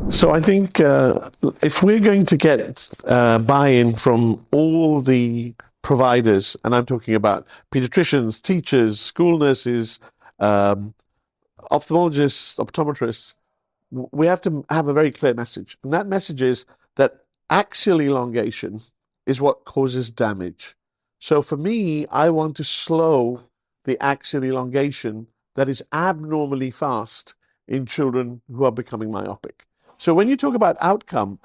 So I think if we're going to get buy-in from all the providers, and I'm talking about pediatricians, teachers, school nurses, um, ophthalmologists, optometrists, we have to have a very clear message. And that message is that axial elongation is what causes damage. So for me, I want to slow the axial elongation that is abnormally fast in children who are becoming myopic. So when you talk about outcome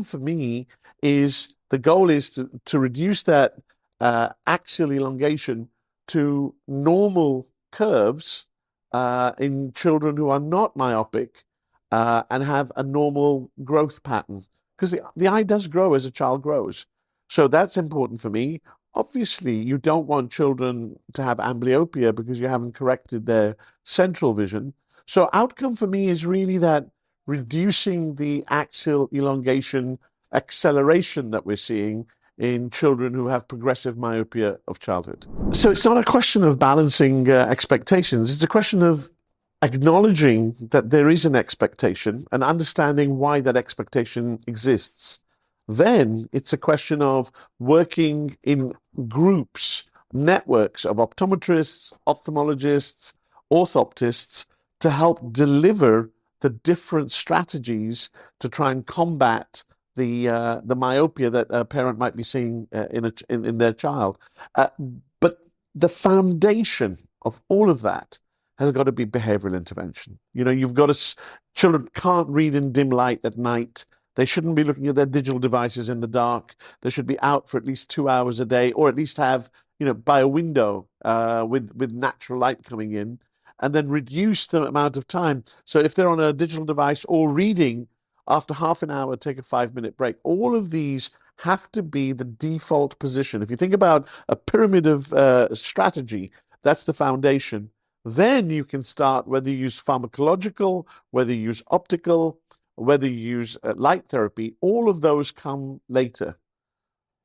for me is the goal is to reduce that axial elongation to normal curves in children who are not myopic and have a normal growth pattern. Because the eye does grow as a child grows. So that's important for me. Obviously, you don't want children to have amblyopia because you haven't corrected their central vision. So outcome for me is really that reducing the axial elongation acceleration that we're seeing in children who have progressive myopia of childhood. So it's not a question of balancing expectations. It's a question of acknowledging that there is an expectation and understanding why that expectation exists. Then it's a question of working in groups, networks of optometrists, ophthalmologists, orthoptists to help deliver the different strategies to try and combat the myopia that a parent might be seeing in their child. But the foundation of all of that has got to be behavioral intervention. You know, you've got to, children can't read in dim light at night. They shouldn't be looking at their digital devices in the dark. They should be out for at least 2 hours a day, or at least have, by a window with natural light coming in, and then reduce the amount of time. So if they're on a digital device or reading, after half an hour, take a 5-minute break. All of these have to be the default position. If you think about a pyramid of strategy, that's the foundation. Then you can start, whether you use pharmacological, whether you use optical, whether you use light therapy, all of those come later.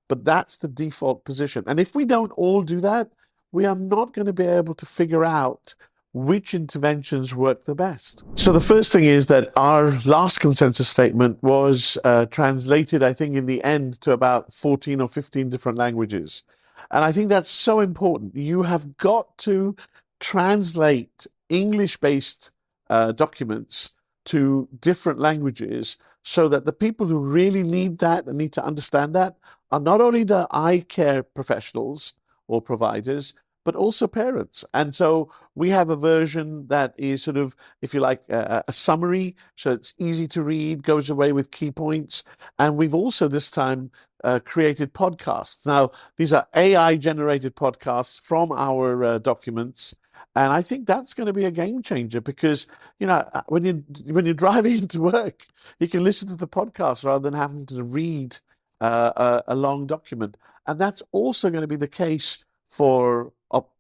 But that's the default position. And if we don't all do that, we are not going to be able to figure out which interventions work the best. So the first thing is that our last consensus statement was translated, I think, in the end to about 14 or 15 different languages. And I think that's so important. You have got to translate English-based documents to different languages so that the people who really need that and need to understand that are not only the eye care professionals or providers, but also parents. And so we have a version that is sort of, if you like, a summary, so it's easy to read, goes away with key points. And we've also this time created podcasts. Now, these are AI-generated podcasts from our documents. And I think that's going to be a game changer because, when you're driving into work, you can listen to the podcast rather than having to read a long document. And that's also going to be the case for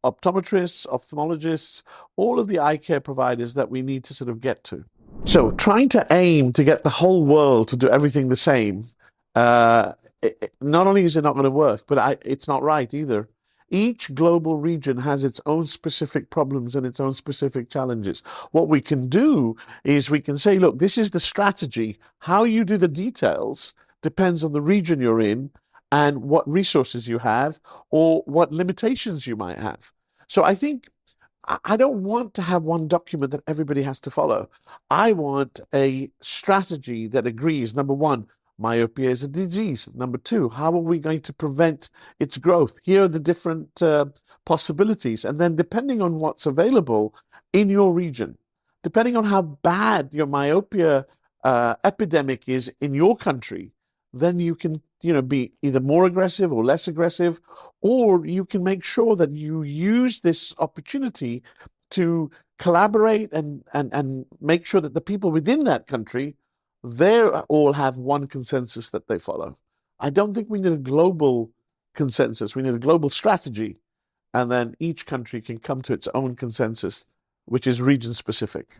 optometrists, ophthalmologists, all of the eye care providers that we need to sort of get to. So trying to aim to get the whole world to do everything the same, not only is it not going to work, but it's not right either. Each global region has its own specific problems and its own specific challenges. What we can do is we can say, look, this is the strategy. How you do the details depends on the region you're in and what resources you have or what limitations you might have. So I think I don't want to have one document that everybody has to follow. I want a strategy that agrees, number one, myopia is a disease. Number two, how are we going to prevent its growth? Here are the different possibilities. And then depending on what's available in your region, depending on how bad your myopia epidemic is in your country, then you can be either more aggressive or less aggressive, or you can make sure that you use this opportunity to collaborate and make sure that the people within that country, they all have one consensus that they follow. I don't think we need a global consensus. We need a global strategy, and then each country can come to its own consensus, which is region specific.